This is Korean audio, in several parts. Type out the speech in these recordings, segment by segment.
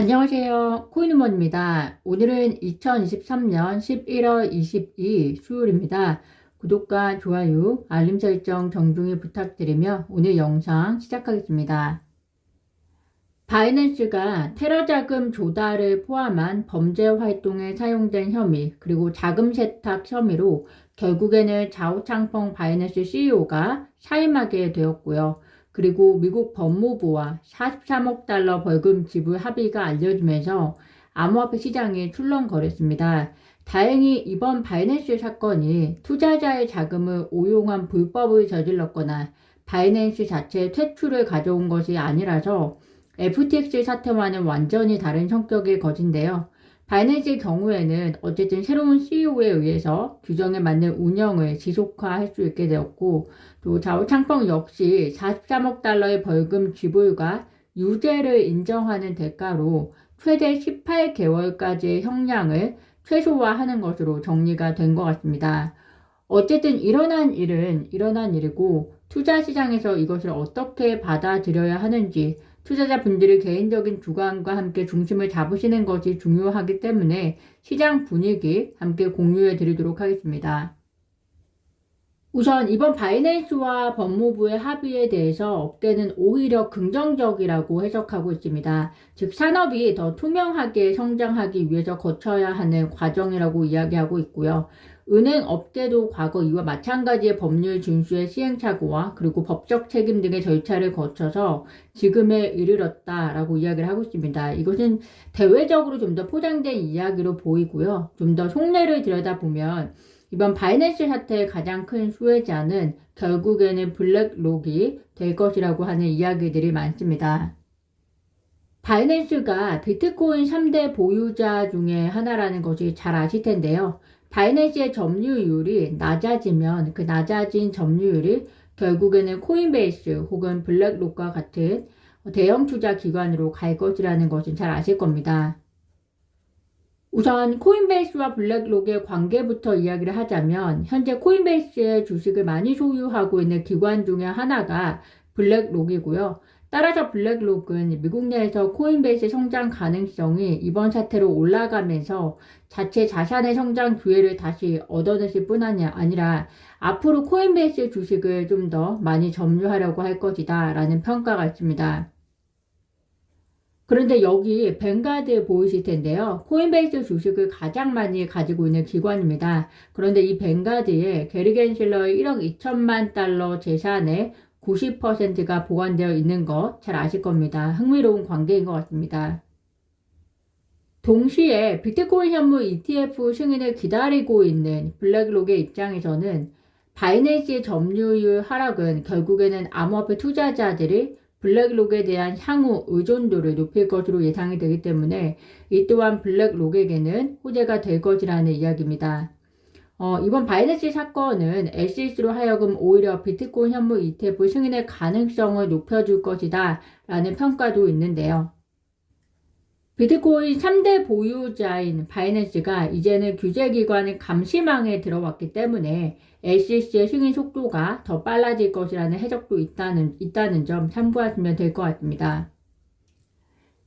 안녕하세요. 코인우먼입니다. 오늘은 2023년 11월 22일 수요일입니다. 구독과 좋아요, 알림 설정 정중히 부탁드리며 오늘 영상 시작하겠습니다. 바이낸스가 테러 자금 조달을 포함한 범죄 활동에 사용된 혐의 그리고 자금 세탁 혐의로 결국에는 자오창펑 바이낸스 CEO가 사임하게 되었고요. 그리고 미국 법무부와 43억 달러 벌금 지불 합의가 알려지면서 암호화폐 시장이 출렁거렸습니다. 다행히 이번 바이낸스 사건이 투자자의 자금을 오용한 불법을 저질렀거나 바이낸스 자체의 퇴출을 가져온 것이 아니라서 FTX 사태와는 완전히 다른 성격의 것인데요. 바이낸스의 경우에는 어쨌든 새로운 CEO에 의해서 규정에 맞는 운영을 지속화할 수 있게 되었고, 또 자오창펑 역시 43억 달러의 벌금 지불과 유죄를 인정하는 대가로 최대 18개월까지의 형량을 최소화하는 것으로 정리가 된 것 같습니다. 어쨌든 일어난 일은 일어난 일이고 투자 시장에서 이것을 어떻게 받아들여야 하는지 투자자분들이 개인적인 주관과 함께 중심을 잡으시는 것이 중요하기 때문에 시장 분위기 함께 공유해 드리도록 하겠습니다. 우선 이번 바이낸스와 법무부의 합의에 대해서 업계는 오히려 긍정적이라고 해석하고 있습니다. 즉 산업이 더 투명하게 성장하기 위해서 거쳐야 하는 과정이라고 이야기하고 있고요. 은행 업계도 과거 이와 마찬가지의 법률 준수의 시행착오와 그리고 법적 책임 등의 절차를 거쳐서 지금에 이르렀다라고 이야기를 하고 있습니다. 이것은 대외적으로 좀 더 포장된 이야기로 보이고요. 좀 더 속내를 들여다보면 이번 바이낸스 사태의 가장 큰 수혜자는 결국에는 블랙록이 될 것이라고 하는 이야기들이 많습니다. 바이낸스가 비트코인 3대 보유자 중에 하나라는 것이 잘 아실 텐데요. 바이낸스의 점유율이 낮아지면 그 낮아진 점유율이 결국에는 코인베이스 혹은 블랙록과 같은 대형 투자 기관으로 갈 것이라는 것은 잘 아실 겁니다. 우선 코인베이스와 블랙록의 관계부터 이야기를 하자면 현재 코인베이스의 주식을 많이 소유하고 있는 기관 중에 하나가 블랙록이고요. 따라서 블랙록은 미국 내에서 코인베이스의 성장 가능성이 이번 사태로 올라가면서 자체 자산의 성장 기회를 다시 얻어냈을 뿐 아니라 앞으로 코인베이스 주식을 좀 더 많이 점유하려고 할 것이다 라는 평가가 있습니다. 그런데 여기 뱅가드 보이실 텐데요. 코인베이스 주식을 가장 많이 가지고 있는 기관입니다. 그런데 이 뱅가드에 게리 겐실러의 1억 2천만 달러 재산의 90%가 보관되어 있는 거 잘 아실 겁니다. 흥미로운 관계인 것 같습니다. 동시에 비트코인 현물 ETF 승인을 기다리고 있는 블랙록의 입장에서는 바이낸스의 점유율 하락은 결국에는 암호화폐 투자자들이 블랙록에 대한 향후 의존도를 높일 것으로 예상이 되기 때문에 이 또한 블랙록에게는 호재가 될 것이라는 이야기입니다. 이번 바이낸스 사건은 SEC로 하여금 오히려 비트코인 현물 ETF 승인의 가능성을 높여줄 것이다 라는 평가도 있는데요. 비트코인 3대 보유자인 바이낸스가 이제는 규제기관의 감시망에 들어왔기 때문에 SEC의 승인 속도가 더 빨라질 것이라는 해석도 있다는 점 참고하시면 될 것 같습니다.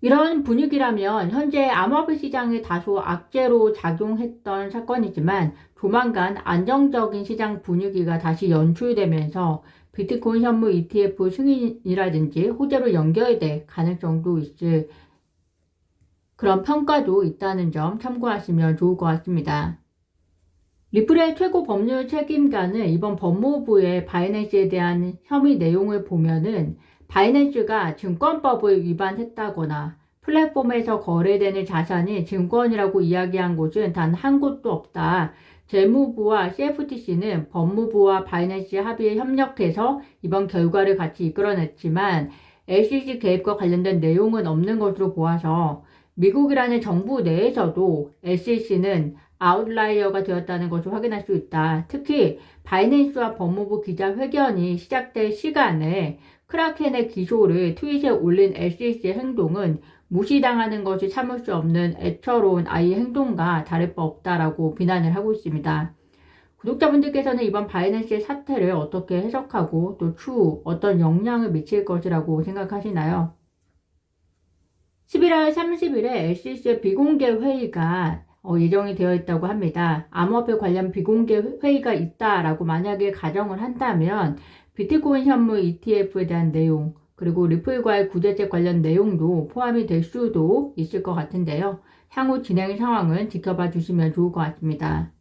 이런 분위기라면 현재 암호화폐 시장에 다소 악재로 작용했던 사건이지만 조만간 안정적인 시장 분위기가 다시 연출되면서 비트코인 현물 ETF 승인이라든지 호재로 연결될 가능성도 있을 그런 평가도 있다는 점 참고하시면 좋을 것 같습니다. 리플의 최고 법률 책임자는 이번 법무부의 바이낸스에 대한 혐의 내용을 보면은 바이낸스가 증권법을 위반했다거나 플랫폼에서 거래되는 자산이 증권이라고 이야기한 곳은 단 한 곳도 없다. 재무부와 CFTC는 법무부와 바이낸스 합의에 협력해서 이번 결과를 같이 이끌어냈지만 SEC 개입과 관련된 내용은 없는 것으로 보아서 미국이라는 정부 내에서도 SEC는 아웃라이어가 되었다는 것을 확인할 수 있다. 특히 바이낸스와 법무부 기자회견이 시작될 시간에 크라켄의 기소를 트윗에 올린 SEC의 행동은 무시당하는 것이 참을 수 없는 애처로운 아이의 행동과 다를 바 없다라고 비난을 하고 있습니다. 구독자분들께서는 이번 바이낸스의 사태를 어떻게 해석하고 또 추후 어떤 영향을 미칠 것이라고 생각하시나요? 11월 30일에 SEC의 비공개 회의가 예정이 되어 있다고 합니다. 암호화폐 관련 비공개 회의가 있다라고 만약에 가정을 한다면 비트코인 현물 ETF에 대한 내용, 그리고 리플과의 구제책 관련 내용도 포함이 될 수도 있을 것 같은데요. 향후 진행 상황은 지켜봐 주시면 좋을 것 같습니다.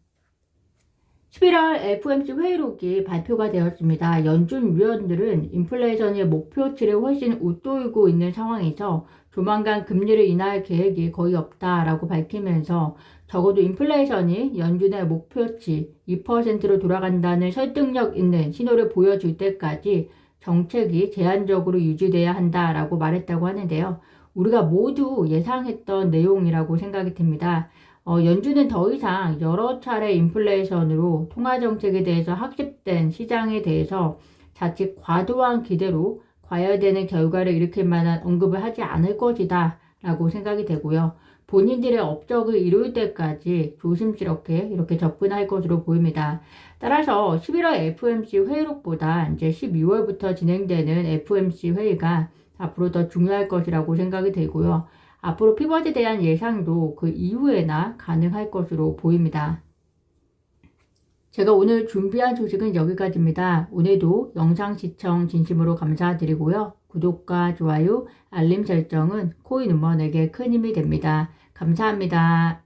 11월 FOMC 회의록이 발표가 되었습니다. 연준 위원들은 인플레이션의 목표치를 훨씬 웃돌고 있는 상황에서 조만간 금리를 인하할 계획이 거의 없다라고 밝히면서 적어도 인플레이션이 연준의 목표치 2%로 돌아간다는 설득력 있는 신호를 보여줄 때까지 정책이 제한적으로 유지돼야 한다라고 말했다고 하는데요. 우리가 모두 예상했던 내용이라고 생각이 듭니다. 연준은 더 이상 여러 차례 인플레이션으로 통화정책에 대해서 학습된 시장에 대해서 자칫 과도한 기대로 과열되는 결과를 일으킬 만한 언급을 하지 않을 것이다 라고 생각이 되고요. 본인들의 업적을 이룰 때까지 조심스럽게 이렇게 접근할 것으로 보입니다. 따라서 11월 FOMC 회의록보다 이제 12월부터 진행되는 FOMC 회의가 앞으로 더 중요할 것이라고 생각이 되고요. 앞으로 피벗에 대한 예상도 그 이후에나 가능할 것으로 보입니다. 제가 오늘 준비한 소식은 여기까지입니다. 오늘도 영상 시청 진심으로 감사드리고요. 구독과 좋아요, 알림 설정은 코인 음원에게 큰 힘이 됩니다. 감사합니다.